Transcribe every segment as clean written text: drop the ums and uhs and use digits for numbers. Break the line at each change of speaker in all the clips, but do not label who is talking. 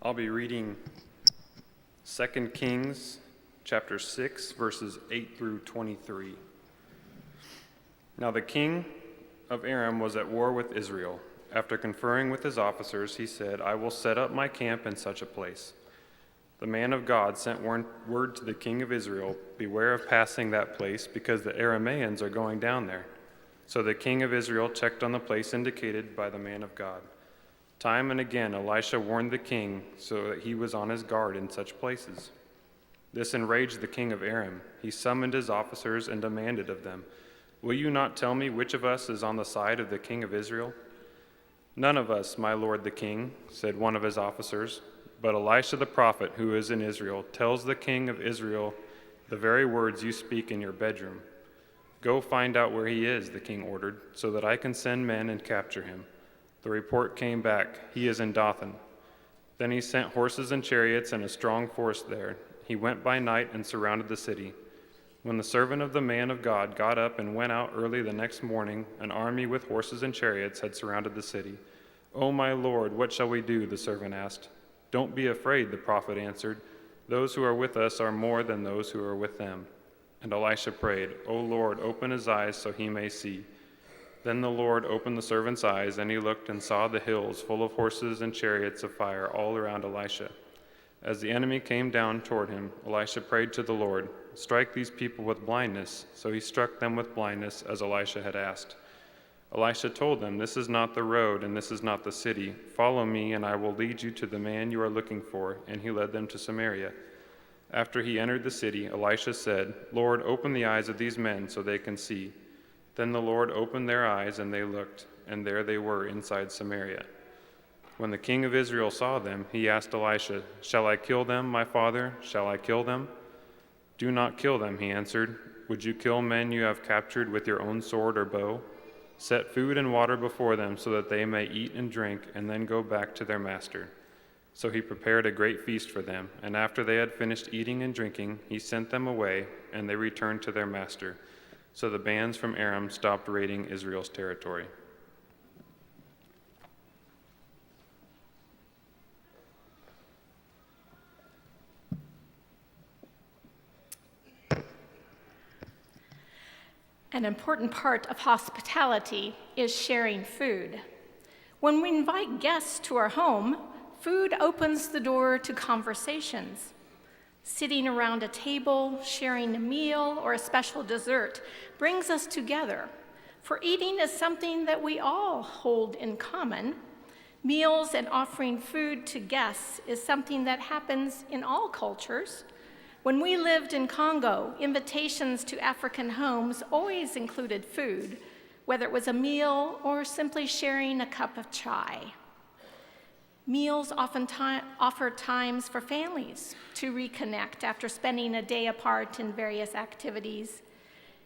I'll be reading 2 Kings chapter 6, verses 8 through 23. Now the king of Aram was at war with Israel. After conferring with his officers, he said, "I will set up my camp in such a place." The man of God sent word to the king of Israel, "Beware of passing that place, because the Arameans are going down there." So the king of Israel checked on the place indicated by the man of God. Time and again Elisha warned the king so that he was on his guard in such places. This enraged the king of Aram. He summoned his officers and demanded of them, "Will you not tell me which of us is on the side of the king of Israel?" "None of us, my lord the king," said one of his officers. "But Elisha the prophet, who is in Israel, tells the king of Israel the very words you speak in your bedroom." "Go find out where he is," the king ordered, "so that I can send men and capture him." The report came back, "He is in Dothan." Then he sent horses and chariots and a strong force there. He went by night and surrounded the city. When the servant of the man of God got up and went out early the next morning, an army with horses and chariots had surrounded the city. "Oh, my lord, what shall we do?" the servant asked. "Don't be afraid," the prophet answered. "Those who are with us are more than those who are with them." And Elisha prayed, "O Lord, open his eyes so he may see." Then the Lord opened the servant's eyes, and he looked and saw the hills full of horses and chariots of fire all around Elisha. As the enemy came down toward him, Elisha prayed to the Lord, "Strike these people with blindness." So he struck them with blindness, as Elisha had asked. Elisha told them, "This is not the road, and this is not the city. Follow me, and I will lead you to the man you are looking for." And he led them to Samaria. After he entered the city, Elisha said, "Lord, open the eyes of these men so they can see." Then the Lord opened their eyes, and they looked, and there they were inside Samaria. When the king of Israel saw them, he asked Elisha, "Shall I kill them, my father? Shall I kill them?" "Do not kill them," he answered. "Would you kill men you have captured with your own sword or bow? Set food and water before them so that they may eat and drink, and then go back to their master." So he prepared a great feast for them, and after they had finished eating and drinking, he sent them away, and they returned to their master. So the bands from Aram stopped raiding Israel's territory.
An important part of hospitality is sharing food. When we invite guests to our home, food opens the door to conversations. Sitting around a table, sharing a meal, or a special dessert brings us together, for eating is something that we all hold in common. Meals and offering food to guests is something that happens in all cultures. When we lived in Congo, invitations to African homes always included food, whether it was a meal or simply sharing a cup of chai. Meals often offer times for families to reconnect after spending a day apart in various activities.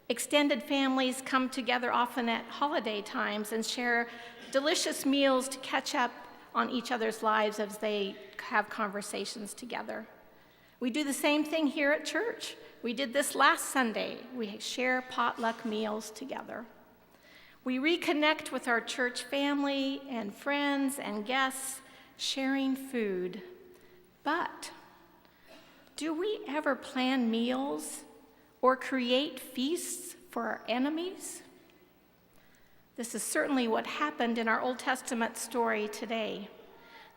Extended families come together often at holiday times and share delicious meals to catch up on each other's lives as they have conversations together. We do the same thing here at church. We did this last Sunday. We share potluck meals together. We reconnect with our church family and friends and guests, sharing food. But do we ever plan meals or create feasts for our enemies? This is certainly what happened in our Old Testament story today.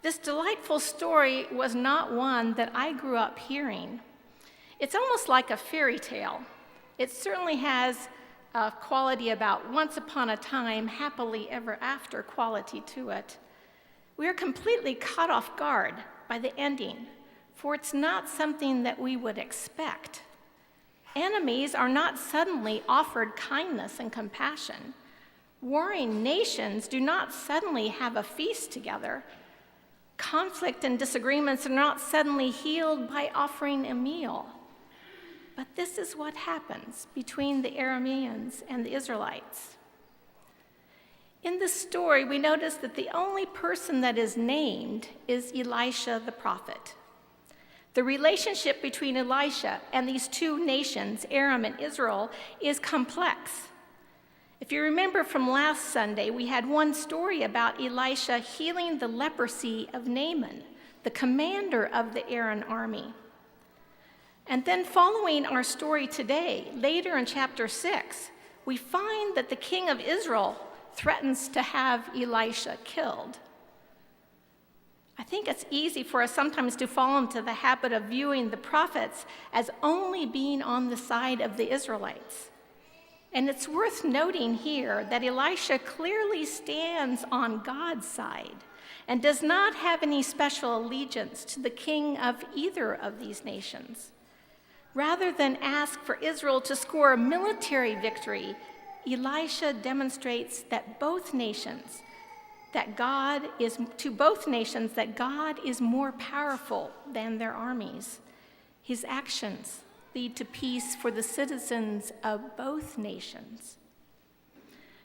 This delightful story was not one that I grew up hearing. It's almost like a fairy tale. It certainly has a quality about once upon a time, happily ever after quality to it. We are completely caught off guard by the ending, for it's not something that we would expect. Enemies are not suddenly offered kindness and compassion. Warring nations do not suddenly have a feast together. Conflict and disagreements are not suddenly healed by offering a meal. But this is what happens between the Arameans and the Israelites. In this story, we notice that the only person that is named is Elisha the prophet. The relationship between Elisha and these two nations, Aram and Israel, is complex. If you remember from last Sunday, we had one story about Elisha healing the leprosy of Naaman, the commander of the Aaron army. And then following our story today, later in chapter 6, we find that the king of Israel threatens to have Elisha killed. I think it's easy for us sometimes to fall into the habit of viewing the prophets as only being on the side of the Israelites. And it's worth noting here that Elisha clearly stands on God's side and does not have any special allegiance to the king of either of these nations. Rather than ask for Israel to score a military victory, Elisha demonstrates that both nations that God is more powerful than their armies. His actions lead to peace for the citizens of both nations.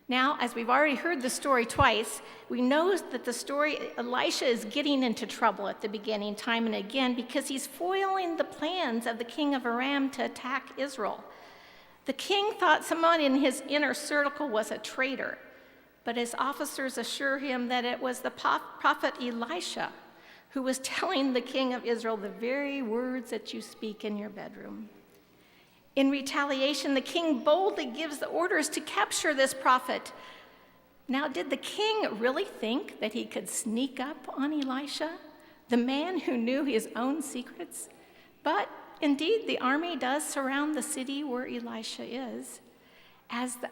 Now, as we've already heard the story twice, we know that the story, Elisha is getting into trouble at the beginning time and again because he's foiling the plans of the king of Aram to attack Israel. The king thought someone in his inner circle was a traitor, but his officers assure him that it was the prophet Elisha who was telling the king of Israel the very words that you speak in your bedroom. In retaliation, the king boldly gives the orders to capture this prophet. Now, did the king really think that he could sneak up on Elisha, the man who knew his own secrets? But indeed, the army does surround the city where Elisha is. As the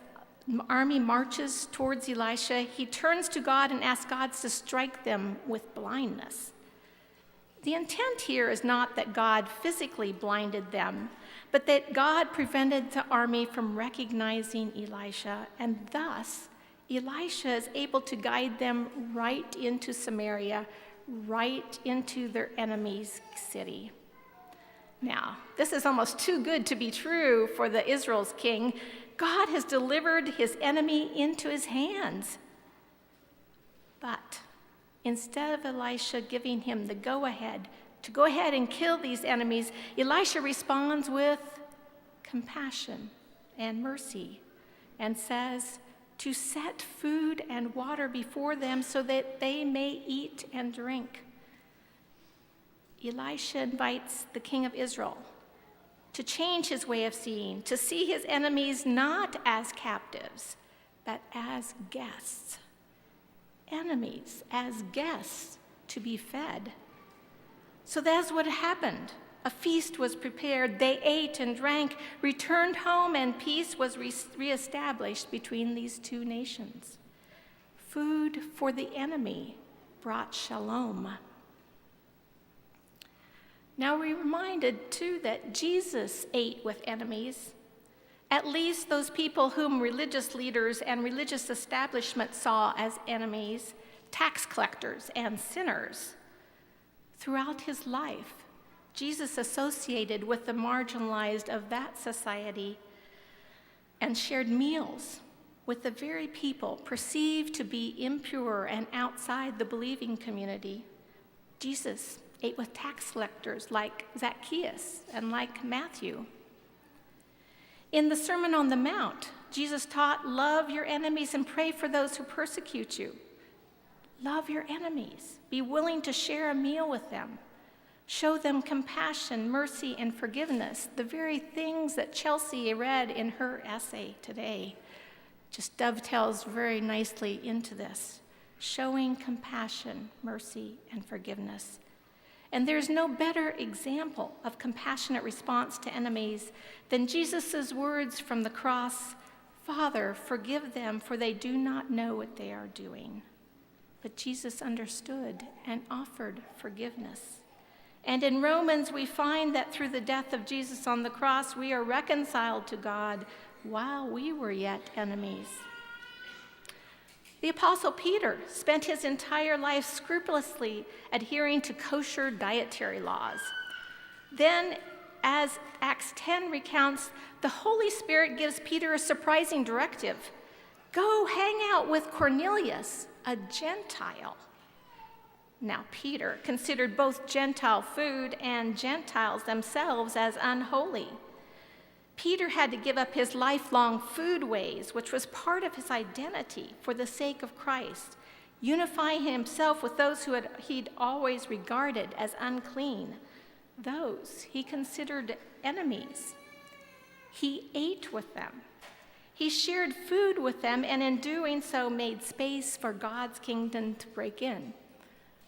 army marches towards Elisha, he turns to God and asks God to strike them with blindness. The intent here is not that God physically blinded them, but that God prevented the army from recognizing Elisha, and thus Elisha is able to guide them right into Samaria, right into their enemy's city. Now, this is almost too good to be true for the Israel's king. God has delivered his enemy into his hands. But instead of Elisha giving him the go-ahead to go ahead and kill these enemies, Elisha responds with compassion and mercy and says to set food and water before them so that they may eat and drink. Elisha invites the king of Israel to change his way of seeing, to see his enemies not as captives, but as guests. Enemies as guests to be fed. So that's what happened. A feast was prepared. They ate and drank, returned home, and peace was reestablished between these two nations. Food for the enemy brought shalom. Now we're reminded, too, that Jesus ate with enemies, at least those people whom religious leaders and religious establishments saw as enemies, tax collectors and sinners. Throughout his life, Jesus associated with the marginalized of that society and shared meals with the very people perceived to be impure and outside the believing community. Jesus ate with tax collectors like Zacchaeus and like Matthew. In the Sermon on the Mount, Jesus taught, love your enemies and pray for those who persecute you. Love your enemies. Be willing to share a meal with them. Show them compassion, mercy, and forgiveness, the very things that Chelsea read in her essay today. Just dovetails very nicely into this. Showing compassion, mercy, and forgiveness. And there's no better example of compassionate response to enemies than Jesus' words from the cross, Father, forgive them, for they do not know what they are doing. But Jesus understood and offered forgiveness. And in Romans, we find that through the death of Jesus on the cross, we are reconciled to God while we were yet enemies. The Apostle Peter spent his entire life scrupulously adhering to kosher dietary laws. Then, as Acts 10 recounts, the Holy Spirit gives Peter a surprising directive. Go hang out with Cornelius, a Gentile. Now, Peter considered both Gentile food and Gentiles themselves as unholy. Peter had to give up his lifelong food ways, which was part of his identity for the sake of Christ. unify himself with those he'd always regarded as unclean, those he considered enemies. He ate with them. He shared food with them, and in doing so made space for God's kingdom to break in.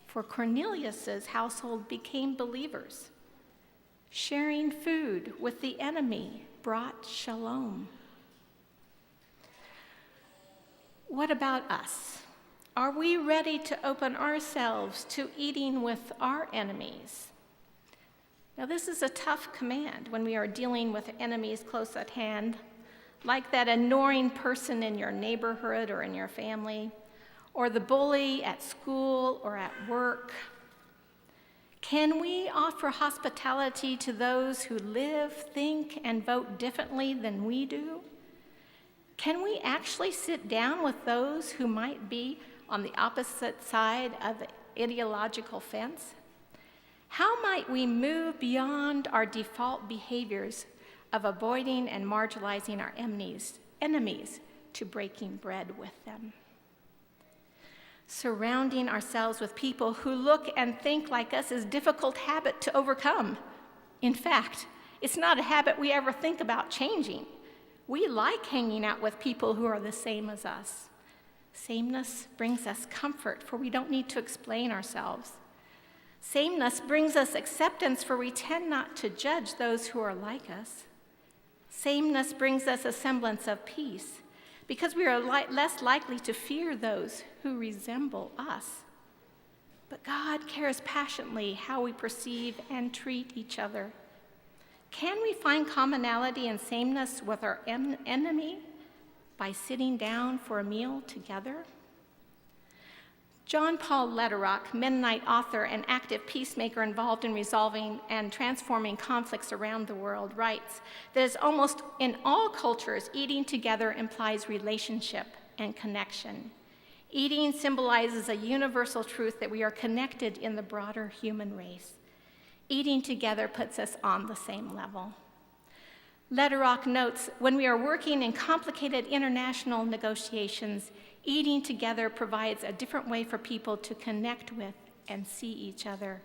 For Cornelius's household became believers. Sharing food with the enemy brought shalom. What about us? Are we ready to open ourselves to eating with our enemies? Now, this is a tough command when we are dealing with enemies close at hand, like that annoying person in your neighborhood or in your family, or the bully at school or at work. Can we offer hospitality to those who live, think, and vote differently than we do? Can we actually sit down with those who might be on the opposite side of the ideological fence? How might we move beyond our default behaviors of avoiding and marginalizing our enemies to breaking bread with them? Surrounding ourselves with people who look and think like us is a difficult habit to overcome. In fact, it's not a habit we ever think about changing. We like hanging out with people who are the same as us. Sameness brings us comfort, for we don't need to explain ourselves. Sameness brings us acceptance, for we tend not to judge those who are like us. Sameness brings us a semblance of peace, because we are less likely to fear those who resemble us. But God cares passionately how we perceive and treat each other. Can we find commonality and sameness with our enemy by sitting down for a meal together? John Paul Lederach, Mennonite author and active peacemaker involved in resolving and transforming conflicts around the world, writes that as almost in all cultures, eating together implies relationship and connection. Eating symbolizes a universal truth that we are connected in the broader human race. Eating together puts us on the same level. Lederach notes, when we are working in complicated international negotiations, eating together provides a different way for people to connect with and see each other.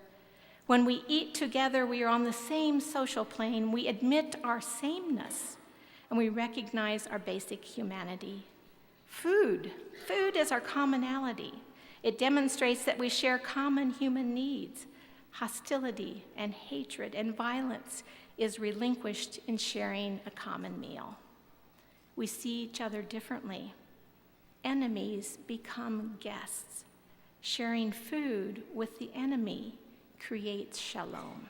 When we eat together, we are on the same social plane. We admit our sameness, and we recognize our basic humanity. Food is our commonality. It demonstrates that we share common human needs. Hostility and hatred and violence is relinquished in sharing a common meal. We see each other differently. Enemies become guests. Sharing food with the enemy creates shalom.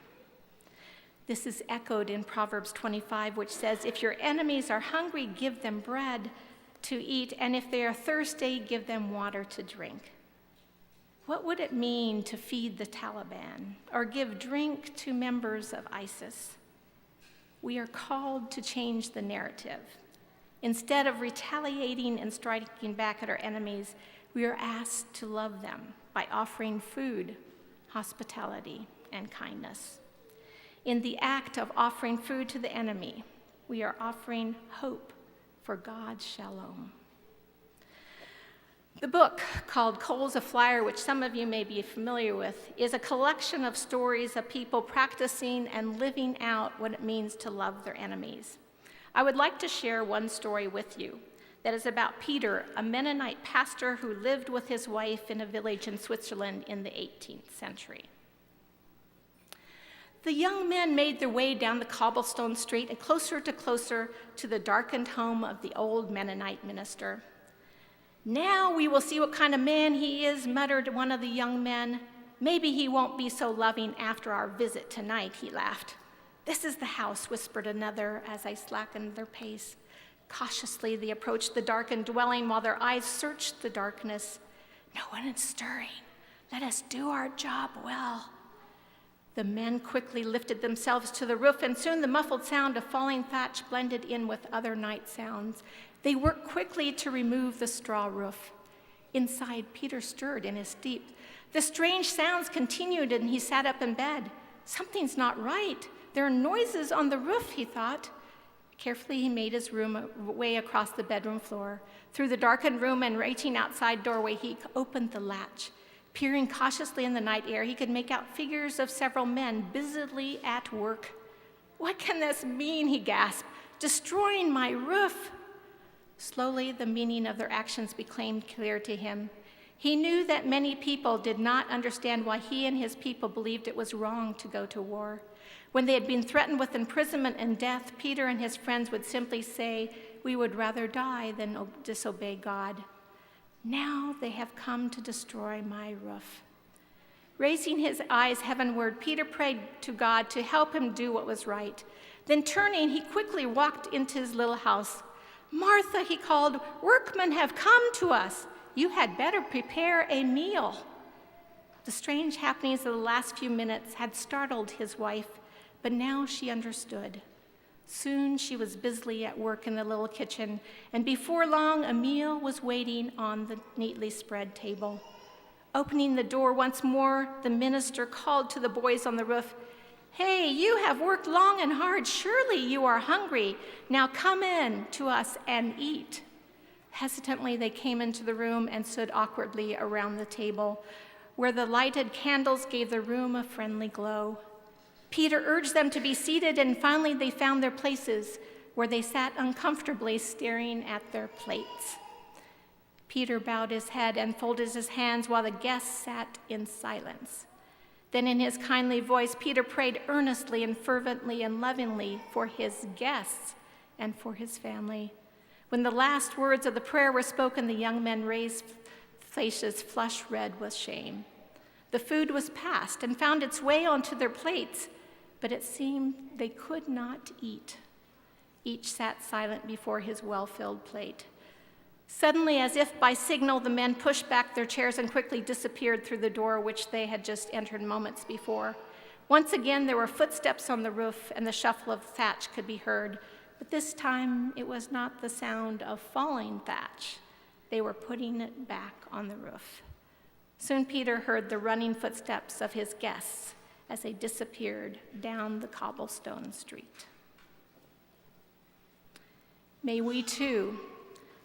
This is echoed in Proverbs 25, which says, if your enemies are hungry, give them bread to eat, and if they are thirsty, give them water to drink. What would it mean to feed the Taliban or give drink to members of ISIS? We are called to change the narrative. Instead of retaliating and striking back at our enemies, we are asked to love them by offering food, hospitality, and kindness. In the act of offering food to the enemy, we are offering hope for God's shalom. The book, called Coals of Fire, which some of you may be familiar with, is a collection of stories of people practicing and living out what it means to love their enemies. I would like to share one story with you that is about Peter, a Mennonite pastor who lived with his wife in a village in Switzerland in the 18th century. The young men made their way down the cobblestone street and closer to the darkened home of the old Mennonite minister. Now we will see what kind of man he is, muttered one of the young men. Maybe he won't be so loving after our visit tonight, he laughed. This is the house, whispered another as they slackened their pace. Cautiously they approached the darkened dwelling while their eyes searched the darkness. No one is stirring. Let us do our job well. The men quickly lifted themselves to the roof, and soon the muffled sound of falling thatch blended in with other night sounds. They worked quickly to remove the straw roof. Inside, Peter stirred in his sleep. The strange sounds continued, and he sat up in bed. Something's not right. There are noises on the roof, he thought. Carefully, he made his way across the bedroom floor. Through the darkened room and reaching outside doorway, he opened the latch. Peering cautiously in the night air, he could make out figures of several men busily at work. "What can this mean?" he gasped. "Destroying my roof." Slowly, the meaning of their actions became clear to him. He knew that many people did not understand why he and his people believed it was wrong to go to war. When they had been threatened with imprisonment and death, Peter and his friends would simply say, "We would rather die than disobey God." Now they have come to destroy my roof. Raising his eyes heavenward, Peter prayed to God to help him do what was right. Then turning, he quickly walked into his little house. "Martha," he called, "workmen have come to us. You had better prepare a meal." The strange happenings of the last few minutes had startled his wife, but now she understood. Soon she was busily at work in the little kitchen, and before long a meal was waiting on the neatly spread table. Opening the door once more, the minister called to the boys on the roof, "Hey, you have worked long and hard. Surely you are hungry. Now come in to us and eat." Hesitantly, they came into the room and stood awkwardly around the table, where the lighted candles gave the room a friendly glow. Peter urged them to be seated, and finally they found their places, where they sat uncomfortably staring at their plates. Peter bowed his head and folded his hands while the guests sat in silence. Then in his kindly voice, Peter prayed earnestly and fervently and lovingly for his guests and for his family. When the last words of the prayer were spoken, the young men raised faces flush red with shame. The food was passed and found its way onto their plates, but it seemed they could not eat. Each sat silent before his well-filled plate. Suddenly, as if by signal, the men pushed back their chairs and quickly disappeared through the door which they had just entered moments before. Once again, there were footsteps on the roof, and the shuffle of thatch could be heard, but this time it was not the sound of falling thatch. They were putting it back on the roof. Soon Peter heard the running footsteps of his guests as they disappeared down the cobblestone street. May we too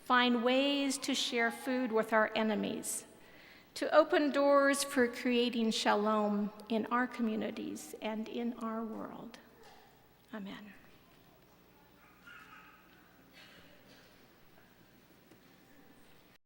find ways to share food with our enemies, to open doors for creating shalom in our communities and in our world. Amen.